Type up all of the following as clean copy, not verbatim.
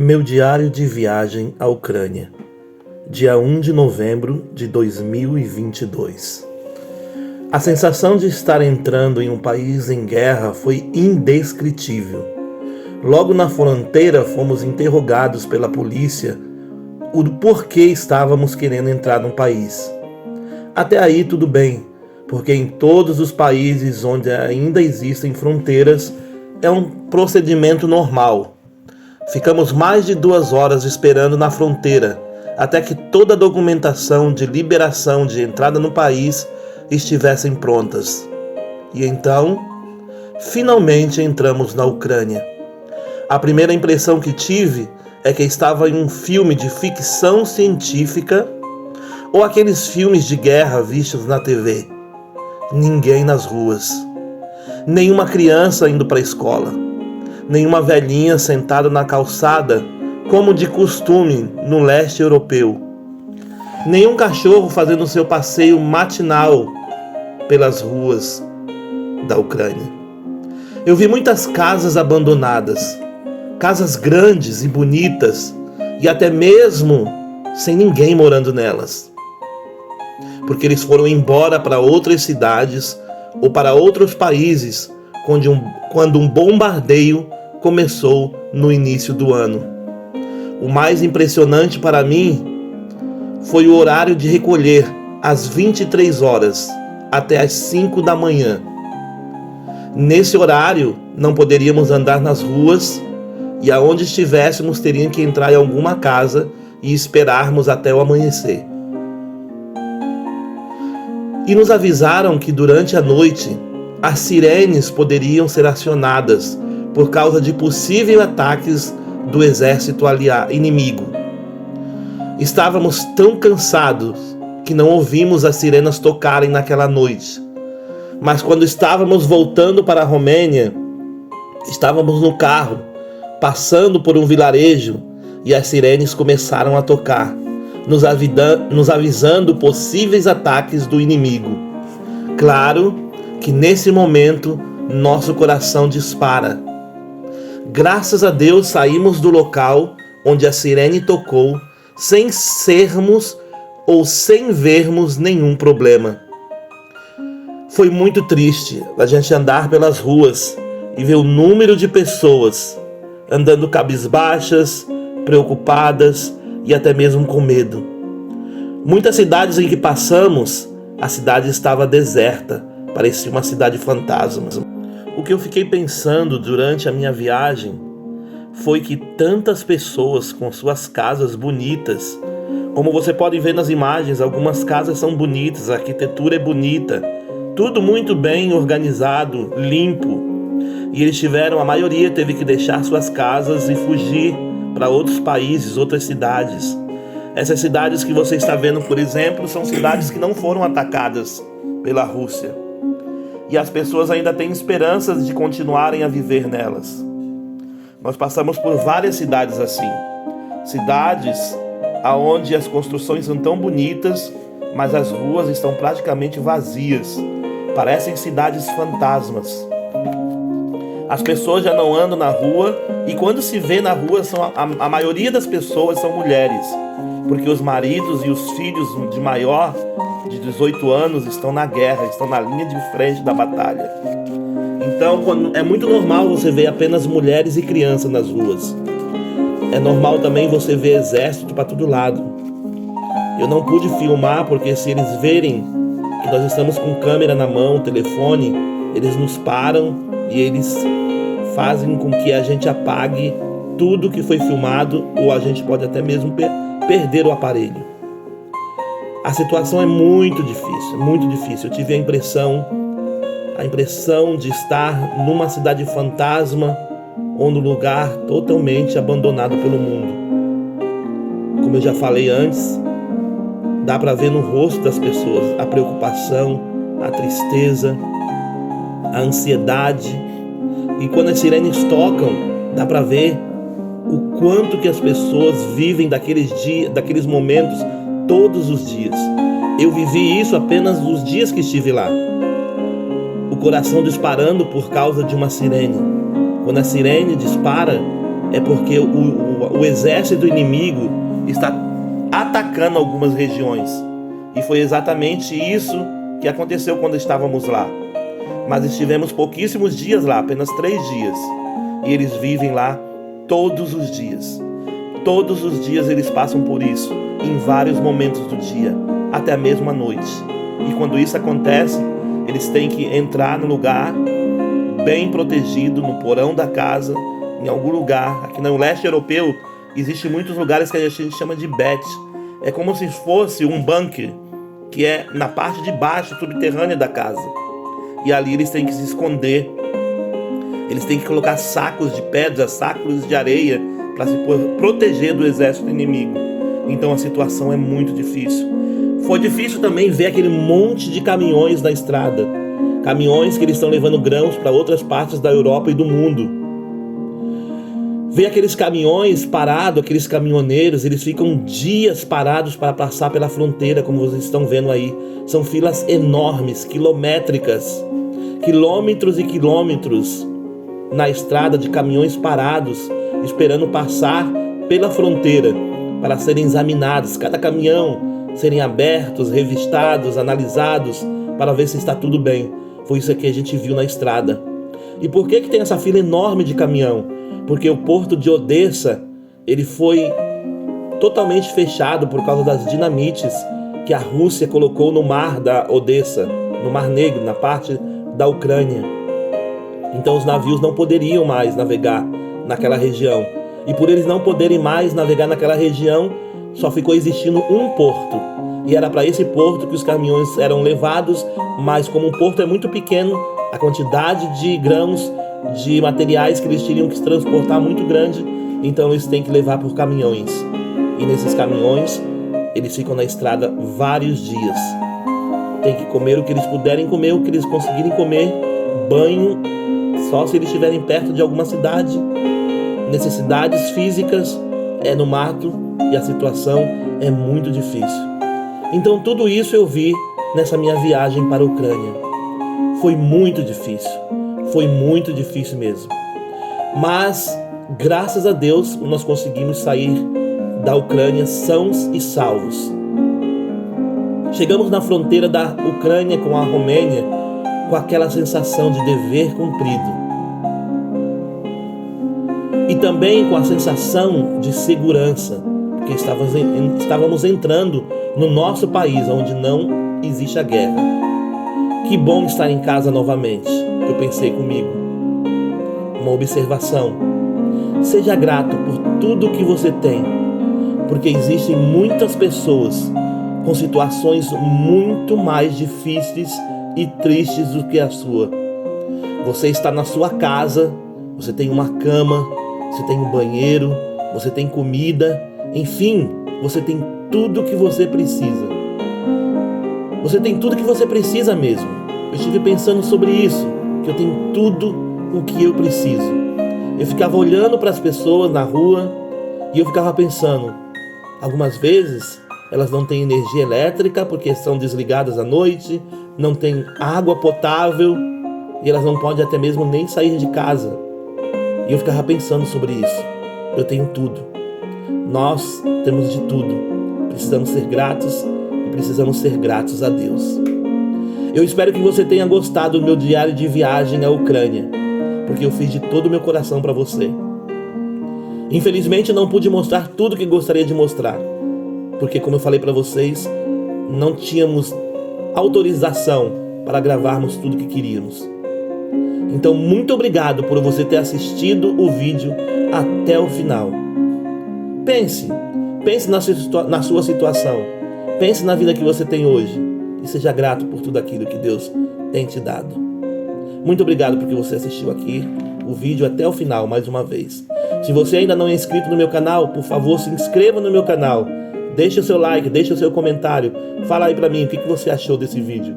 Meu diário de viagem à Ucrânia, dia 1 de novembro de 2022. A sensação de estar entrando em um país em guerra foi indescritível. Logo na fronteira fomos interrogados pela polícia o porquê estávamos querendo entrar no país. Até aí tudo bem, porque em todos os países onde ainda existem fronteiras é um procedimento normal. Ficamos mais de 2 horas esperando na fronteira, até que toda a documentação de liberação de entrada no país estivessem prontas. E então, finalmente entramos na Ucrânia. A primeira impressão que tive é que estava em um filme de ficção científica ou aqueles filmes de guerra vistos na TV. Ninguém nas ruas. Nenhuma criança indo para a escola. Nenhuma velhinha sentada na calçada, como de costume no leste europeu. Nenhum cachorro fazendo seu passeio matinal pelas ruas da Ucrânia. Eu vi muitas casas abandonadas, casas grandes e bonitas, e até mesmo sem ninguém morando nelas. Porque eles foram embora para outras cidades ou para outros países quando um bombardeio começou no início do ano. O mais impressionante para mim foi o horário de recolher, às 23 horas até às 5 da manhã. Nesse horário não poderíamos andar nas ruas e aonde estivéssemos teríamos que entrar em alguma casa e esperarmos até o amanhecer. E nos avisaram que durante a noite as sirenes poderiam ser acionadas por causa de possíveis ataques do exército inimigo. Estávamos tão cansados que não ouvimos as sirenes tocarem naquela noite. Mas quando estávamos voltando para a Romênia, estávamos no carro, passando por um vilarejo, e as sirenes começaram a tocar, nos avisando possíveis ataques do inimigo. Claro que nesse momento nosso coração dispara. Graças a Deus saímos do local onde a sirene tocou sem sermos ou sem vermos nenhum problema. Foi muito triste a gente andar pelas ruas e ver o número de pessoas andando cabisbaixas, preocupadas e até mesmo com medo. Muitas cidades em que passamos, a cidade estava deserta, parecia uma cidade fantasma. O que eu fiquei pensando durante a minha viagem foi que tantas pessoas com suas casas bonitas, como você pode ver nas imagens, algumas casas são bonitas, a arquitetura é bonita, tudo muito bem organizado, limpo, e a maioria teve que deixar suas casas e fugir para outros países, outras cidades. Essas cidades que você está vendo, por exemplo, são cidades que não foram atacadas pela Rússia. E as pessoas ainda têm esperanças de continuarem a viver nelas. Nós passamos por várias cidades assim. Cidades onde as construções são tão bonitas, mas as ruas estão praticamente vazias. Parecem cidades fantasmas. As pessoas já não andam na rua e quando se vê na rua, a maioria das pessoas são mulheres. Porque os maridos e os filhos de maior de 18 anos estão na guerra, estão na linha de frente da batalha. Então é muito normal você ver apenas mulheres e crianças nas ruas. É normal também você ver exército para todo lado. Eu não pude filmar porque se eles verem que nós estamos com câmera na mão, telefone, eles nos param e eles fazem com que a gente apague tudo que foi filmado ou a gente pode até mesmo perder o aparelho. A situação é muito difícil, muito difícil. Eu tive a impressão de estar numa cidade fantasma ou num lugar totalmente abandonado pelo mundo. Como eu já falei antes, dá para ver no rosto das pessoas a preocupação, a tristeza, a ansiedade. E quando as sirenes tocam, dá para ver o quanto que as pessoas vivem daqueles momentos todos os dias. Eu vivi isso apenas nos dias que estive lá. O coração disparando por causa de uma sirene. Quando a sirene dispara, é porque o exército inimigo está atacando algumas regiões. E foi exatamente isso que aconteceu quando estávamos lá. Mas estivemos pouquíssimos dias lá, apenas 3 dias. E eles vivem lá todos os dias. Todos os dias eles passam por isso, em vários momentos do dia, até mesmo à noite. E quando isso acontece, eles têm que entrar no lugar bem protegido, no porão da casa, em algum lugar. Aqui no leste europeu, existem muitos lugares que a gente chama de bet. É como se fosse um bunker, que é na parte de baixo, subterrânea da casa. E ali eles têm que se esconder. Eles têm que colocar sacos de pedra, sacos de areia, para se proteger do exército inimigo. Então a situação é muito difícil. Foi difícil também ver aquele monte de caminhões na estrada. Caminhões que eles estão levando grãos para outras partes da Europa e do mundo. Ver aqueles caminhões parados, aqueles caminhoneiros, eles ficam dias parados para passar pela fronteira, como vocês estão vendo aí. São filas enormes, quilométricas, quilômetros e quilômetros na estrada de caminhões parados, esperando passar pela fronteira para serem examinados, cada caminhão serem abertos, revistados, analisados, para ver se está tudo bem. Foi isso que a gente viu na estrada. E por que tem essa fila enorme de caminhão? Porque o porto de Odessa, ele foi totalmente fechado por causa das dinamites que a Rússia colocou no mar da Odessa, no Mar Negro, na parte da Ucrânia. Então os navios não poderiam mais navegar naquela região. E por eles não poderem mais navegar naquela região, só ficou existindo um porto. E era para esse porto que os caminhões eram levados, mas como o porto é muito pequeno, a quantidade de grãos, de materiais que eles teriam que transportar muito grande, então eles têm que levar por caminhões. E nesses caminhões, eles ficam na estrada vários dias. Tem que comer o que eles puderem comer, o que eles conseguirem comer, banho, só se eles estiverem perto de alguma cidade. Necessidades físicas é no mato e a situação é muito difícil. Então tudo isso eu vi nessa minha viagem para a Ucrânia. Foi muito difícil mesmo. Mas, graças a Deus, nós conseguimos sair da Ucrânia sãos e salvos. Chegamos na fronteira da Ucrânia com a Romênia com aquela sensação de dever cumprido. E também com a sensação de segurança, porque estávamos entrando no nosso país, onde não existe a guerra. Que bom estar em casa novamente, eu pensei comigo. Uma observação: seja grato por tudo que você tem, porque existem muitas pessoas com situações muito mais difíceis e tristes do que a sua. Você está na sua casa, você tem uma cama, você tem um banheiro, você tem comida, enfim, você tem tudo que você precisa. Você tem tudo que você precisa mesmo. Eu estive pensando sobre isso, que eu tenho tudo o que eu preciso. Eu ficava olhando para as pessoas na rua e eu ficava pensando, algumas vezes elas não têm energia elétrica porque são desligadas à noite, não têm água potável e elas não podem até mesmo nem sair de casa. E eu ficava pensando sobre isso. Eu tenho tudo. Nós temos de tudo. Precisamos ser gratos e precisamos ser gratos a Deus. Eu espero que você tenha gostado do meu diário de viagem à Ucrânia, porque eu fiz de todo o meu coração para você. Infelizmente não pude mostrar tudo que gostaria de mostrar, porque como eu falei para vocês, não tínhamos autorização para gravarmos tudo que queríamos. Então muito obrigado por você ter assistido o vídeo até o final. Pense na sua situação, pense na vida que você tem hoje e seja grato por tudo aquilo que Deus tem te dado. Muito obrigado porque você assistiu aqui o vídeo até o final mais uma vez. Se você ainda não é inscrito no meu canal, por favor, se inscreva no meu canal. Deixe o seu like, deixe o seu comentário. Fala aí pra mim o que você achou desse vídeo.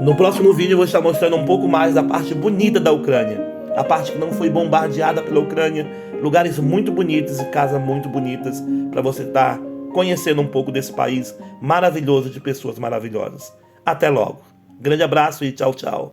No próximo vídeo eu vou estar mostrando um pouco mais da parte bonita da Ucrânia. A parte que não foi bombardeada pela Ucrânia. Lugares muito bonitos e casas muito bonitas para você estar conhecendo um pouco desse país maravilhoso de pessoas maravilhosas. Até logo. Grande abraço e tchau, tchau.